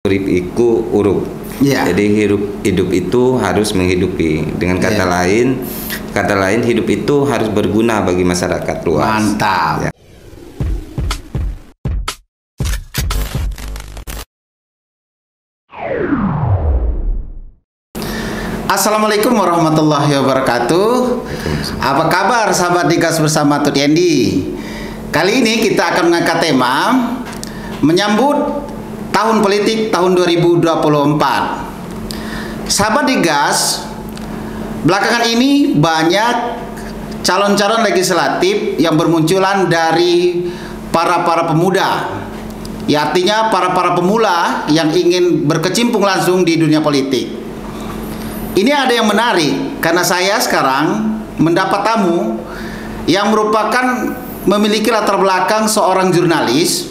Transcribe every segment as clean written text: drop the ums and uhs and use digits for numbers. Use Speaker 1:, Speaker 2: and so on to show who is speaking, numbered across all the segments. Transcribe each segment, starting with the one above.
Speaker 1: Urip iku urup. Jadi hidup itu harus menghidupi. Dengan kata lain hidup itu harus berguna bagi masyarakat luas.
Speaker 2: Mantap. Assalamualaikum warahmatullahi wabarakatuh. Apa kabar sahabat Digas bersama Tut Yendi? Kali ini kita akan mengangkat tema menyambut tahun politik tahun 2024. Sahabat Digas, belakangan ini banyak calon-calon legislatif yang bermunculan dari para pemuda. Ya, artinya para pemula yang ingin berkecimpung langsung di dunia politik. Ini ada yang menarik karena saya sekarang mendapat tamu yang merupakan memiliki latar belakang seorang jurnalis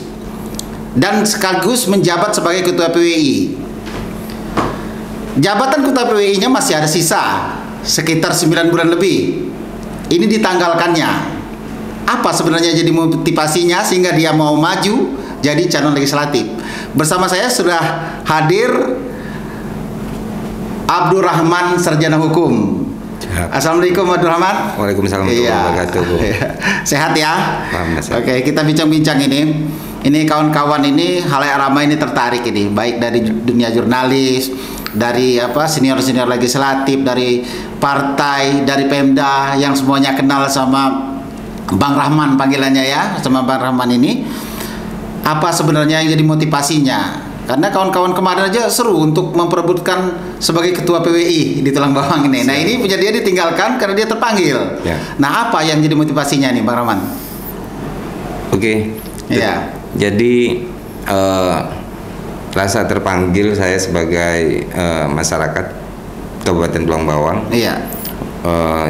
Speaker 2: dan sekaligus menjabat sebagai ketua PWI. Jabatan ketua PWI-nya masih ada sisa sekitar 9 bulan lebih. Ini ditanggalkannya. Apa sebenarnya jadi motivasinya sehingga dia mau maju jadi calon legislatif? Bersama saya sudah hadir Abdurrahman, sarjana hukum. Assalamualaikum Abdurrahman.
Speaker 1: Waalaikumsalam warahmatullahi wabarakatuh.
Speaker 2: Sehat ya?
Speaker 1: Alhamdulillah.
Speaker 2: Oke, kita bincang-bincang ini. Ini kawan-kawan ini halayak ramai ini tertarik ini, baik dari dunia jurnalis, dari senior-senior legislatif, dari partai, dari Pemda yang semuanya kenal sama Bang Rahman panggilannya ya, sama Bang Rahman ini. Apa sebenarnya yang jadi motivasinya? Karena kawan-kawan kemarin aja seru untuk memperebutkan sebagai ketua PWI di Tulang Bawang ini. Nah, ini punya dia ditinggalkan karena dia terpanggil. Ya. Nah, apa yang jadi motivasinya nih, Bang Rahman?
Speaker 1: Oke.
Speaker 2: Ya.
Speaker 1: Jadi rasa terpanggil saya sebagai masyarakat Kabupaten Tulang Bawang.
Speaker 2: Iya.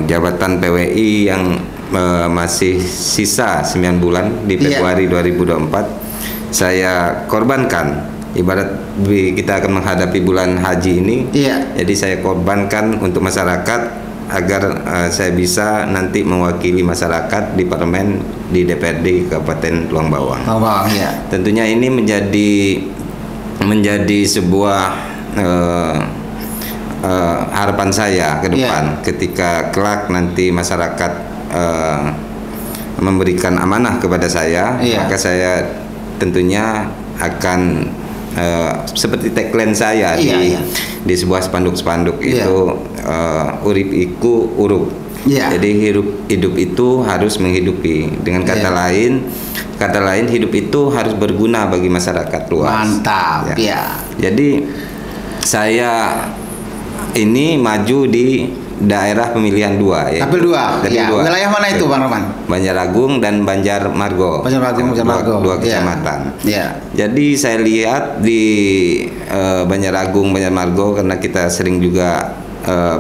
Speaker 1: Jabatan PWI yang masih sisa 9 bulan di Februari 2024 saya korbankan. Ibarat kita akan menghadapi bulan haji ini, jadi saya korbankan untuk masyarakat agar saya bisa nanti mewakili masyarakat di parlemen, di DPRD Kabupaten Tulang Bawang. Tentunya ini menjadi sebuah harapan saya ke depan, ketika kelak nanti masyarakat memberikan amanah kepada saya, maka saya tentunya akan seperti tagline saya di sebuah spanduk-spanduk itu urip iku urup. Jadi hidup itu harus menghidupi. Dengan kata lain hidup itu harus berguna bagi masyarakat luas.
Speaker 2: Mantap.
Speaker 1: Jadi saya ini maju di daerah pemilihan 2 ya.
Speaker 2: Dapil 2. Wilayah mana itu, Bang Rahman?
Speaker 1: Banjaragung dan Banjarmargo. Dua kecamatan. Jadi saya lihat di Banjaragung, Banjarmargo, karena kita sering juga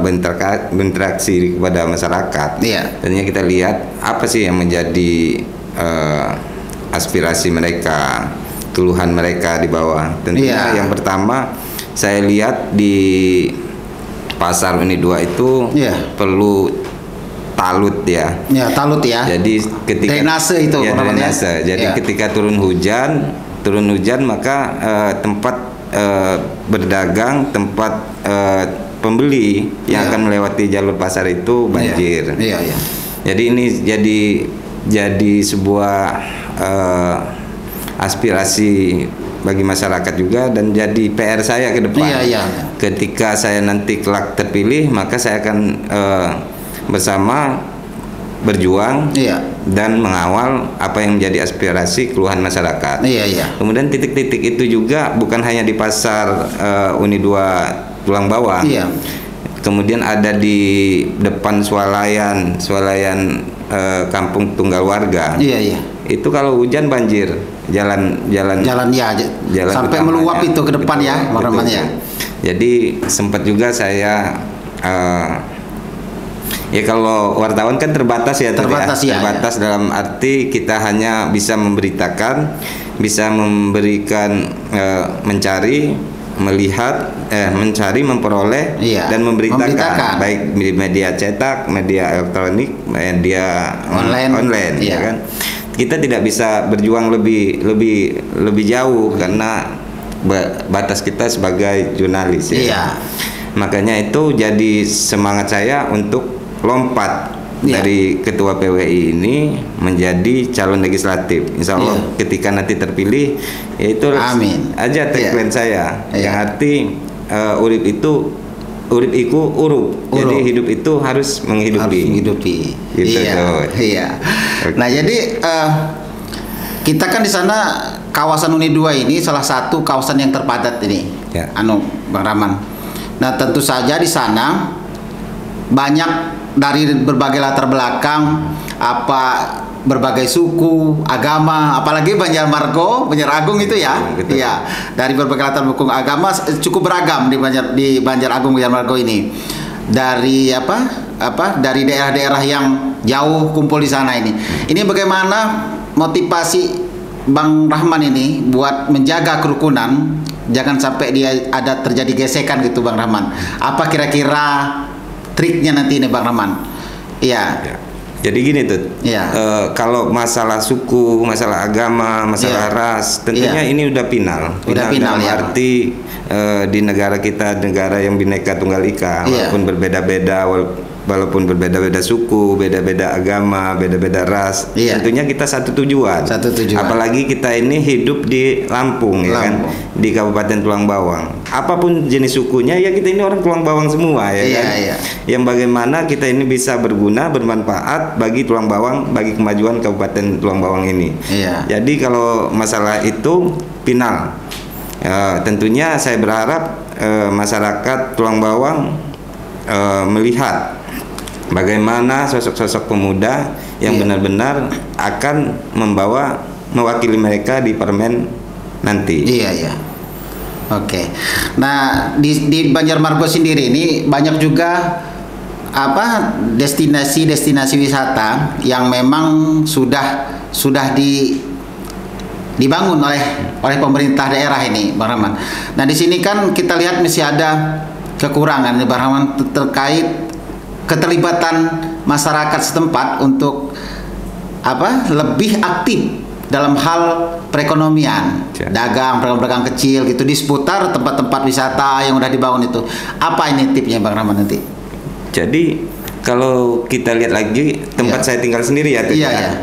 Speaker 1: berinteraksi kepada masyarakat. Tentunya kita lihat apa sih yang menjadi aspirasi mereka, keluhan mereka di bawah. Tentunya yang pertama saya lihat di Pasar Uni 2 itu perlu talut ya.
Speaker 2: Talut ya.
Speaker 1: Jadi ketika
Speaker 2: drainase itu
Speaker 1: drainase. Jadi ketika turun hujan maka tempat berdagang, tempat pembeli yang akan melewati jalur pasar itu banjir. Jadi ini jadi sebuah aspirasi bagi masyarakat juga dan jadi PR saya ke depan. Ketika saya nanti kelak terpilih, maka saya akan bersama berjuang dan mengawal apa yang menjadi aspirasi keluhan masyarakat. Kemudian titik-titik itu juga bukan hanya di Pasar Uni 2 Tulang Bawang. Kemudian ada di depan swalayan Kampung Tunggal Warga. Itu kalau hujan banjir, jalan
Speaker 2: sampai meluap itu ke depan ya, Bang Rahman ya.
Speaker 1: Jadi sempat juga saya kalau wartawan kan terbatas dalam arti kita hanya bisa memberitakan, bisa memberikan, mencari, melihat, mencari, memperoleh dan memberitakan, baik di media cetak, media elektronik, media online ya kan. Kita tidak bisa berjuang lebih jauh karena batas kita sebagai jurnalis ya.
Speaker 2: Iya.
Speaker 1: Makanya itu jadi semangat saya untuk lompat dari ketua PWI ini menjadi calon legislatif. Insya Allah ketika nanti terpilih, yaitu
Speaker 2: amin
Speaker 1: aja tagline saya yang arti urip itu urip iku urup. Jadi hidup itu harus menghidupi.
Speaker 2: Gitu, iya. Okay. Nah jadi kita kan di sana kawasan Uni 2 ini salah satu kawasan yang terpadat ini, Bang Rahman. Nah tentu saja di sana banyak dari berbagai latar belakang, berbagai suku, agama, apalagi Banjar-Agung itu ya. Iya, dari berbagai latar belakang agama cukup beragam di Banjar-Agung, Banjar-Margo ini. Dari dari daerah-daerah yang jauh kumpul di sana ini. Ini bagaimana motivasi Bang Rahman ini buat menjaga kerukunan, jangan sampai ada terjadi gesekan gitu Bang Rahman. Apa kira-kira triknya nanti ini Bang Rahman? Iya.
Speaker 1: Jadi gini tuh, kalau masalah suku, masalah agama, masalah ras, tentunya ini udah final. Dalam arti di negara kita, negara yang Bhinneka Tunggal Ika, walaupun berbeda-beda suku, beda-beda agama, beda-beda ras, tentunya kita satu tujuan. Apalagi kita ini hidup di Lampung, ya kan, di Kabupaten Tulang Bawang. Apapun jenis sukunya, ya kita ini orang Tulang Bawang semua, ya kan. Yang bagaimana kita ini bisa berguna, bermanfaat bagi Tulang Bawang, bagi kemajuan Kabupaten Tulang Bawang ini. Jadi kalau masalah itu final, tentunya saya berharap masyarakat Tulang Bawang melihat bagaimana sosok-sosok pemuda yang benar-benar akan mewakili mereka di parlemen nanti.
Speaker 2: Oke. Nah, di Banjar-Margo sendiri ini banyak juga destinasi wisata yang memang sudah dibangun oleh pemerintah daerah ini, Bang Rahman. Nah, di sini kan kita lihat masih ada kekurangan, Bang Rahman, terkait keterlibatan masyarakat setempat untuk lebih aktif dalam hal perekonomian, dagang kecil gitu di seputar tempat-tempat wisata yang udah dibangun itu. Apa ini tipnya Bang Rahman nanti?
Speaker 1: Jadi kalau kita lihat lagi tempat saya tinggal sendiri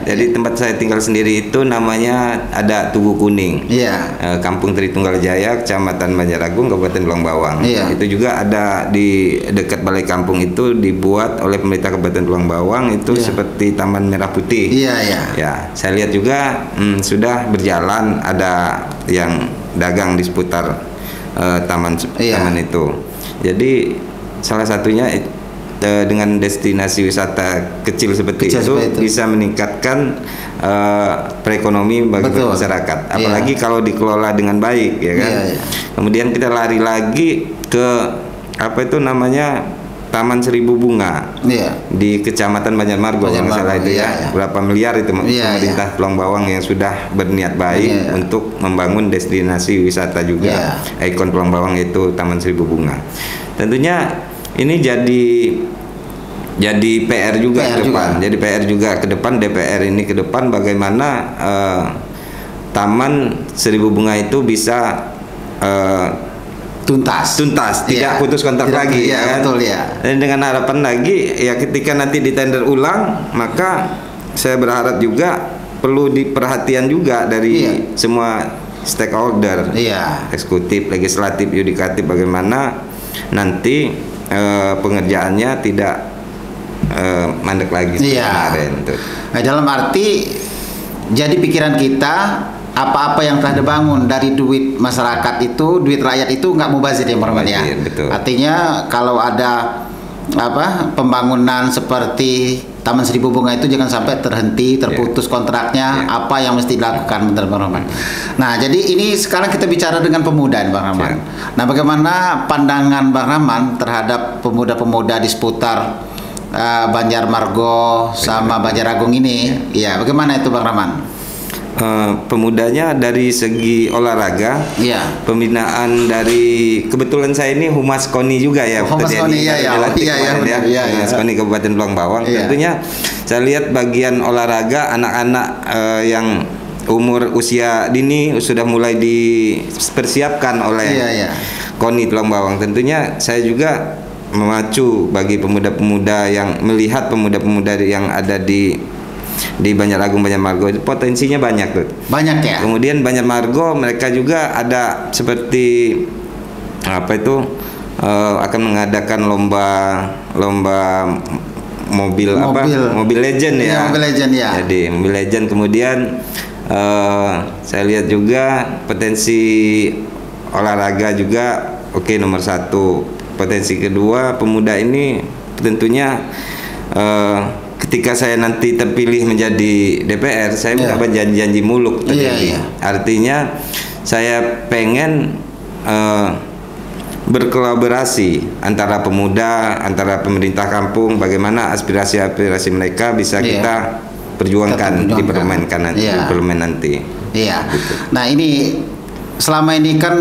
Speaker 1: jadi tempat saya tinggal sendiri itu namanya ada Tugu Kuning, Kampung Tritunggal Jaya, Kecamatan Banjar-Agung, Kabupaten Tulang Bawang. Itu juga ada di dekat balai kampung itu dibuat oleh pemerintah Kabupaten Tulang Bawang itu seperti Taman Merah Putih. Saya lihat juga sudah berjalan, ada yang dagang di seputar taman itu. Jadi salah satunya dengan destinasi wisata kecil seperti itu bisa meningkatkan perekonomian bagi masyarakat. Apalagi kalau dikelola dengan baik, ya kan. Kemudian kita lari lagi ke Taman Seribu Bunga di Kecamatan Banjar-Margo, kalau salah itu berapa miliar itu pemerintah Tulang Bawang yang sudah berniat baik untuk membangun destinasi wisata juga ikon Tulang Bawang, yaitu Taman Seribu Bunga. Tentunya ini jadi PR juga ke depan. Jadi PR juga ke depan, DPR ini ke depan bagaimana Taman Seribu Bunga itu bisa tuntas, tidak putus kontrak lagi, kan? Dan dengan harapan lagi ketika nanti ditender ulang, maka saya berharap juga perlu diperhatian juga dari semua stakeholder, eksekutif, legislatif, yudikatif, bagaimana nanti pengerjaannya tidak mandek lagi kemarin.
Speaker 2: Nah, dalam arti jadi pikiran kita, apa-apa yang telah dibangun dari duit masyarakat itu, duit rakyat itu nggak mubazir ya, Artinya kalau ada pembangunan seperti Taman Seribu Bunga itu jangan sampai terputus kontraknya. Apa yang mesti dilakukan, Bang Rahman? Nah, jadi ini sekarang kita bicara dengan pemuda, Bang Rahman. Nah, bagaimana pandangan Bang Rahman terhadap pemuda-pemuda di seputar Banjar-Margo sama Banjar-Agung ini? Bagaimana itu, Bang Rahman?
Speaker 1: Pemudanya dari segi olahraga, pembinaan dari, kebetulan saya ini Humas KONI juga
Speaker 2: Humas KONI,
Speaker 1: Humas KONI Kabupaten Tulang Bawang. Tentunya saya lihat bagian olahraga anak-anak yang usia dini sudah mulai dipersiapkan oleh KONI Tulang Bawang. Tentunya saya juga memacu bagi pemuda-pemuda yang melihat pemuda-pemuda yang ada di Banjarlagung, Banjarmargo itu potensinya banyak tuh.
Speaker 2: Banyak ya.
Speaker 1: Kemudian Banjarmargo mereka juga ada seperti apa itu akan mengadakan lomba mobil legend ya.
Speaker 2: Mobil legend ya.
Speaker 1: Jadi mobil legend. Kemudian saya lihat juga potensi olahraga juga nomor 1. Potensi kedua, pemuda ini tentunya ketika saya nanti terpilih menjadi DPR, saya nggak berjanji-janji muluk terjadi. Artinya saya pengen berkolaborasi antara pemuda, antara pemerintah kampung, bagaimana aspirasi-aspirasi mereka bisa kita perjuangkan di parlemen nanti.
Speaker 2: Iya.
Speaker 1: Gitu.
Speaker 2: Nah ini selama ini kan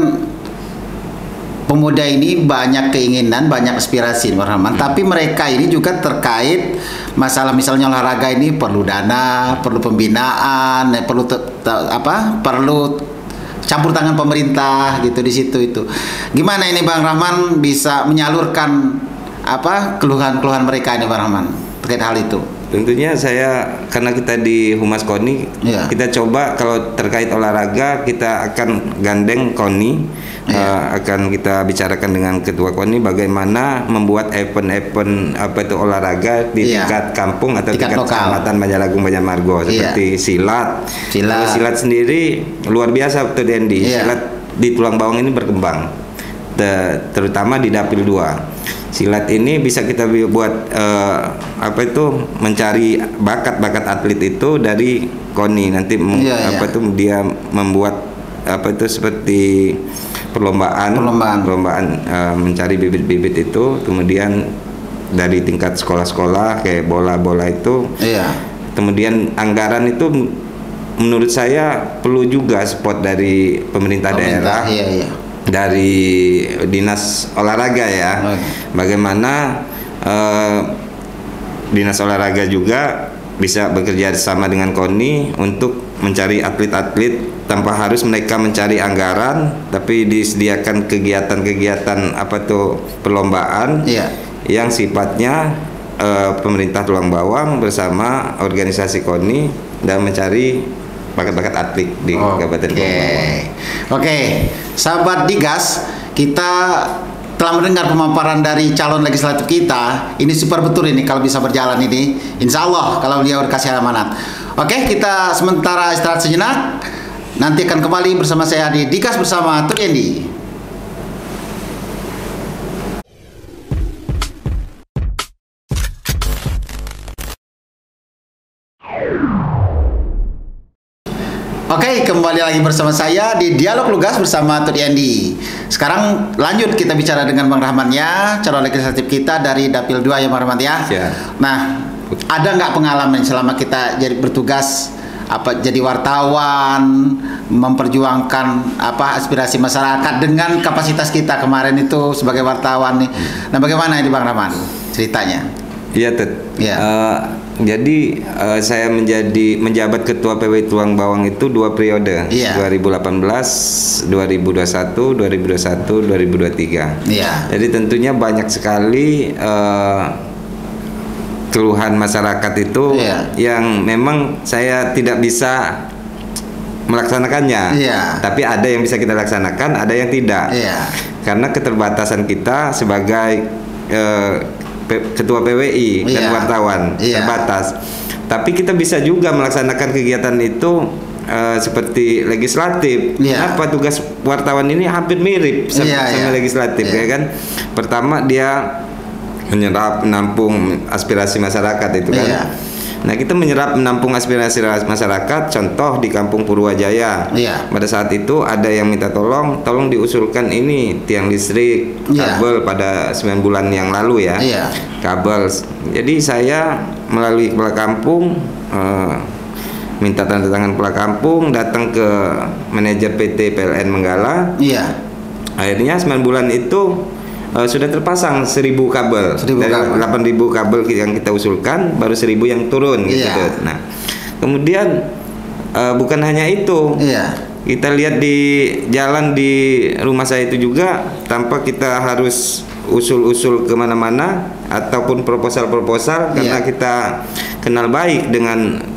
Speaker 2: pemuda ini banyak keinginan, banyak aspirasi, Bang Rahman. Tapi mereka ini juga terkait masalah misalnya olahraga ini perlu dana, perlu pembinaan, perlu perlu campur tangan pemerintah gitu di situ itu. Gimana ini Bang Rahman bisa menyalurkan keluhan-keluhan mereka ini Bang Rahman terkait hal itu?
Speaker 1: Tentunya karena kita di Humas KONI, kita coba kalau terkait olahraga kita akan gandeng KONI, akan kita bicarakan dengan ketua KONI bagaimana membuat event-event olahraga di tingkat kampung atau tingkat kecamatan Banjarlagung, Banjarmargo seperti silat. Silat sendiri luar biasa Dr. Dendi. Silat di Tulang Bawang ini berkembang, terutama di Dapil 2. Silat ini bisa kita buat mencari bakat-bakat atlet itu dari KONI nanti dia membuat seperti perlombaan mencari bibit-bibit itu, kemudian dari tingkat sekolah-sekolah kayak bola-bola itu. Kemudian anggaran itu menurut saya perlu juga support dari pemerintah daerah. Dari dinas olahraga ya. Bagaimana dinas olahraga juga bisa bekerja sama dengan KONI untuk mencari atlet-atlet tanpa harus mereka mencari anggaran, tapi disediakan kegiatan-kegiatan perlombaan yang sifatnya pemerintah Tulang Bawang bersama organisasi KONI dan mencari bakat-bakat atlet di Kabupaten Tulang Bawang.
Speaker 2: Oke, sahabat Digas, kita telah mendengar pemaparan dari calon legislatif kita. Ini super betul ini kalau bisa berjalan ini. Insya Allah kalau beliau dikasih amanat. Oke, kita sementara istirahat sejenak. Nanti akan kembali bersama saya di Digas bersama Tuk Endi. Oke, kembali lagi bersama saya di Dialog Lugas bersama Tut Yandi. Sekarang lanjut kita bicara dengan Bang Rahman ya, calon legislatif kita dari Dapil 2 ya Bang Rahman ya. Nah, ada nggak pengalaman selama kita jadi bertugas jadi wartawan, memperjuangkan aspirasi masyarakat dengan kapasitas kita kemarin itu sebagai wartawan nih. Nah, bagaimana ini Bang Rahman ceritanya?
Speaker 1: Iya, Tut. Jadi saya menjabat ketua PWI Tulang Bawang itu 2 periode, 2018, 2021, 2023. Jadi tentunya banyak sekali keluhan masyarakat itu yang memang saya tidak bisa melaksanakannya. Tapi ada yang bisa kita laksanakan, ada yang tidak. Karena keterbatasan kita sebagai ketua PWI dan wartawan terbatas. Tapi kita bisa juga melaksanakan kegiatan itu seperti legislatif. Kenapa tugas wartawan ini hampir mirip sama legislatif ya kan? Pertama dia menampung aspirasi masyarakat itu kan. Nah, kita menampung aspirasi masyarakat. Contoh di Kampung Purwajaya. Pada saat itu ada yang minta tolong diusulkan ini tiang listrik, kabel pada 9 bulan yang lalu ya. Kabel. Jadi saya melalui kepala kampung minta tanda tangan kepala kampung, datang ke manajer PT PLN Menggala. Akhirnya 9 bulan itu sudah terpasang 1000 kabel. Dari 8.000 kabel yang kita usulkan, baru 1000 yang turun gitu. Nah, kemudian bukan hanya itu. Kita lihat di jalan di rumah saya itu juga, tanpa kita harus usul-usul kemana-mana ataupun proposal-proposal, karena kita kenal baik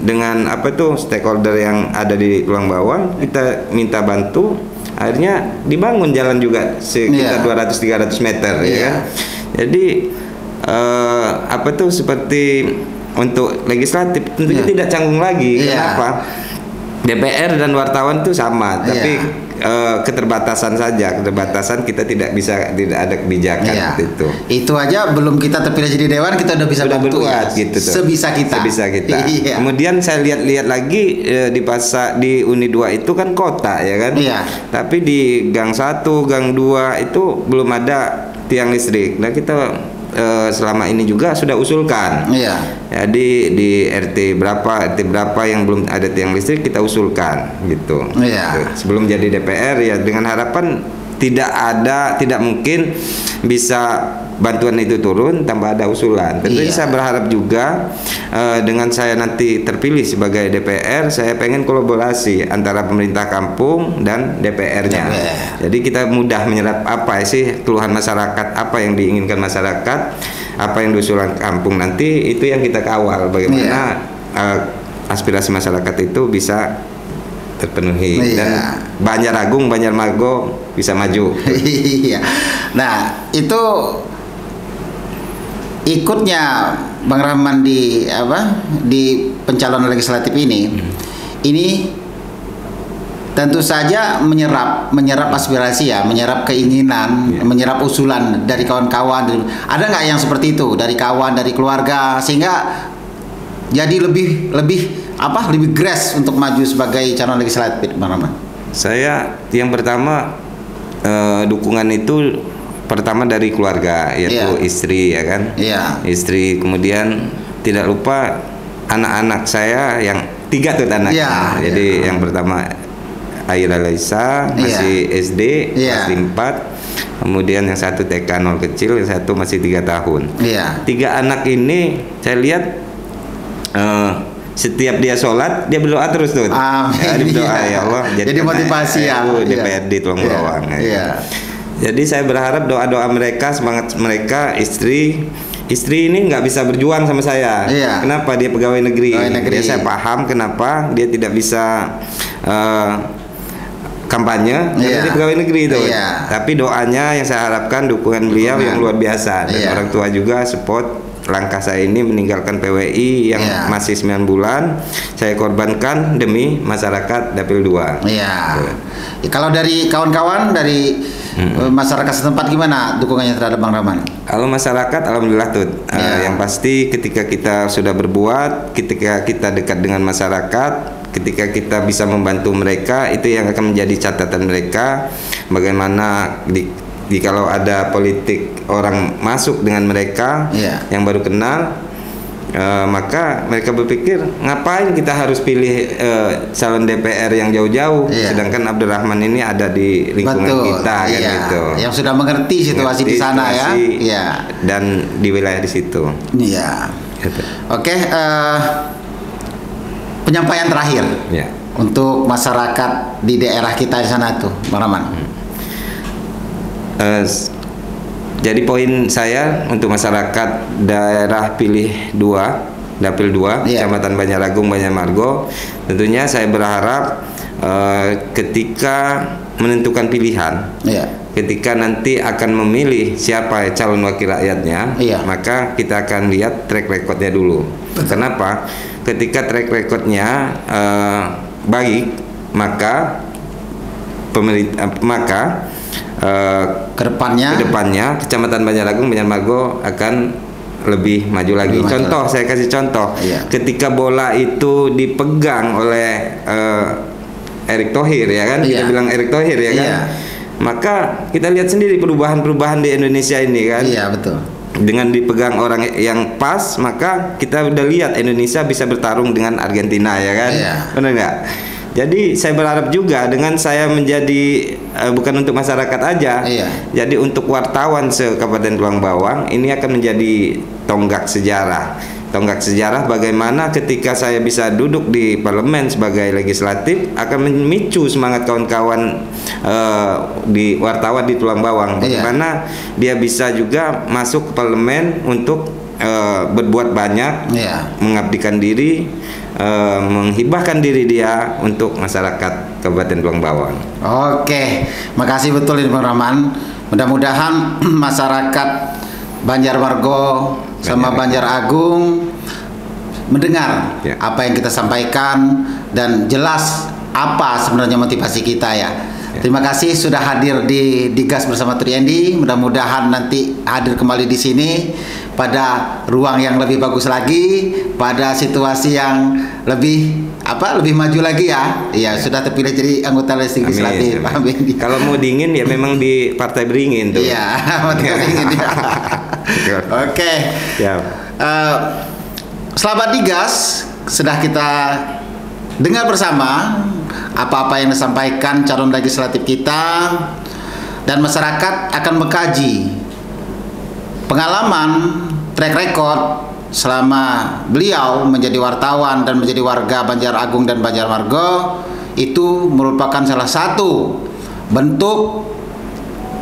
Speaker 1: dengan apa tuh stakeholder yang ada di Luang Bawang, kita minta bantu, akhirnya dibangun jalan juga sekitar 200-300 meter ya kan. Jadi apa tuh seperti untuk legislatif tentunya tidak canggung lagi. Kenapa? DPR dan wartawan itu sama, tapi keterbatasan saja, kita tidak ada kebijakan itu.
Speaker 2: Itu aja belum kita terpilih jadi dewan, kita udah bisa bantu
Speaker 1: gitu tuh.
Speaker 2: Sebisa kita.
Speaker 1: Kemudian saya lihat lagi di Uni 2 itu kan kota ya kan. Tapi di Gang 1, Gang 2 itu belum ada tiang listrik. Nah, kita selama ini juga sudah usulkan. Jadi di RT berapa yang belum ada tiang listrik, kita usulkan gitu. Sebelum jadi DPR ya, dengan harapan tidak mungkin bisa bantuan itu turun tanpa ada usulan. Tentunya saya berharap juga dengan saya nanti terpilih sebagai DPR, saya pengen kolaborasi antara pemerintah kampung dan DPR-nya. Jadi kita mudah menyerap apa sih keluhan masyarakat, apa yang diinginkan masyarakat, apa yang diusulkan kampung, nanti itu yang kita kawal bagaimana aspirasi masyarakat itu bisa terpenuhi dan Banjar-Agung, Banjar-Margo bisa maju.
Speaker 2: Nah, itu ikutnya Bang Rahman di pencalonan legislatif ini tentu saja menyerap aspirasi menyerap keinginan, menyerap usulan dari kawan-kawan. Ada nggak yang seperti itu dari kawan, dari keluarga, sehingga jadi lebih grass untuk maju sebagai calon legislatif, Bang Rahman?
Speaker 1: Saya yang pertama dukungan itu pertama dari keluarga, yaitu istri ya kan. Istri, kemudian tidak lupa anak-anak saya yang 3 tuh anaknya. Jadi yang pertama Aira Laisa masih SD, masih 4. Kemudian yang satu TK 0 kecil, yang satu masih 3 tahun. 3 anak ini saya lihat setiap dia sholat dia berdoa terus tuh. Dia berdoa, ya Allah
Speaker 2: jadi motivasi
Speaker 1: DPRD Luang Bawang. Jadi saya berharap doa-doa mereka, semangat mereka. Istri ini nggak bisa berjuang sama saya. Kenapa? Dia pegawai negeri. Dia, saya paham kenapa dia tidak bisa kampanye, karena dia pegawai negeri itu. Tapi doanya yang saya harapkan, dukungan beliau yang luar biasa, dan orang tua juga support langkah saya ini meninggalkan PWI yang masih 9 bulan saya korbankan demi masyarakat Dapil 2.
Speaker 2: Kalau dari kawan-kawan dari masyarakat setempat gimana dukungannya terhadap Bang Rahman?
Speaker 1: Kalau masyarakat alhamdulillah tuh. Yang pasti ketika kita sudah berbuat, ketika kita dekat dengan masyarakat, ketika kita bisa membantu mereka, itu yang akan menjadi catatan mereka. Bagaimana kalau ada politik orang masuk dengan mereka yang baru kenal, maka mereka berpikir ngapain kita harus pilih calon DPR yang jauh-jauh, sedangkan Abdul Rahman ini ada di lingkungan kita kan gitu.
Speaker 2: Yang sudah mengerti situasi di sana
Speaker 1: dan di wilayah di situ.
Speaker 2: Gitu. Oke, penyampaian terakhir untuk masyarakat di daerah kita di sana tuh, Bang Rahman.
Speaker 1: Jadi poin saya untuk masyarakat daerah pilih 2, Dapil 2, Kecamatan Banjar-Agung, Banjar-Margo, tentunya saya berharap ketika menentukan pilihan, ketika nanti akan memilih siapa calon wakil rakyatnya, maka kita akan lihat track recordnya dulu. Kenapa? Ketika track recordnya baik, maka kedepannya Kecamatan Banjar-Agung, Banjar-Margo akan lebih maju lagi. Saya kasih contoh. Ketika bola itu dipegang oleh Erick Thohir ya kan, kita bilang Erick Thohir ya kan, maka kita lihat sendiri perubahan-perubahan di Indonesia ini kan.
Speaker 2: Betul.
Speaker 1: Dengan dipegang orang yang pas, maka kita udah lihat Indonesia bisa bertarung dengan Argentina ya kan, benar nggak? Jadi saya berharap juga dengan saya menjadi bukan untuk masyarakat aja, jadi untuk wartawan se Kabupaten Luang Bawang ini akan menjadi tonggak sejarah tonggak sejarah bagaimana ketika saya bisa duduk di parlemen sebagai legislatif akan memicu semangat kawan-kawan di wartawan di Tulang Bawang. Bagaimana dia bisa juga masuk ke parlemen untuk berbuat banyak, mengabdikan diri, menghibahkan diri dia untuk masyarakat Kabupaten Tulang Bawang.
Speaker 2: Oke, makasih betul ini Bang Rahman. Mudah-mudahan masyarakat Banjarmargo sama Banjar Agung mendengar apa yang kita sampaikan dan jelas apa sebenarnya motivasi kita ya. Terima kasih sudah hadir di Gas bersama Triendi. Mudah-mudahan nanti hadir kembali di sini pada ruang yang lebih bagus lagi, pada situasi yang lebih maju lagi ya. Iya, sudah terpilih jadi anggota legislatif.
Speaker 1: Kalau mau dingin ya memang di partai beringin tuh.
Speaker 2: Iya, partai beringin ya. Oke. Selamat di Gas, sudah kita dengar bersama apa-apa yang disampaikan calon legislatif kita, dan masyarakat akan mengkaji pengalaman, track record selama beliau menjadi wartawan dan menjadi warga Banjar Agung dan Banjarmargo. Itu merupakan salah satu bentuk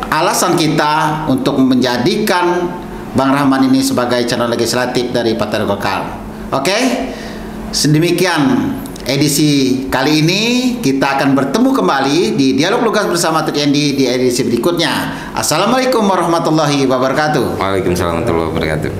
Speaker 2: alasan kita untuk menjadikan Bang Rahman ini sebagai calon legislatif dari Partai Golkar. Oke, sedemikian edisi kali ini. Kita akan bertemu kembali di Dialog Lugas bersama Triendi di edisi berikutnya. Assalamualaikum warahmatullahi wabarakatuh.
Speaker 1: Waalaikumsalam warahmatullahi wabarakatuh.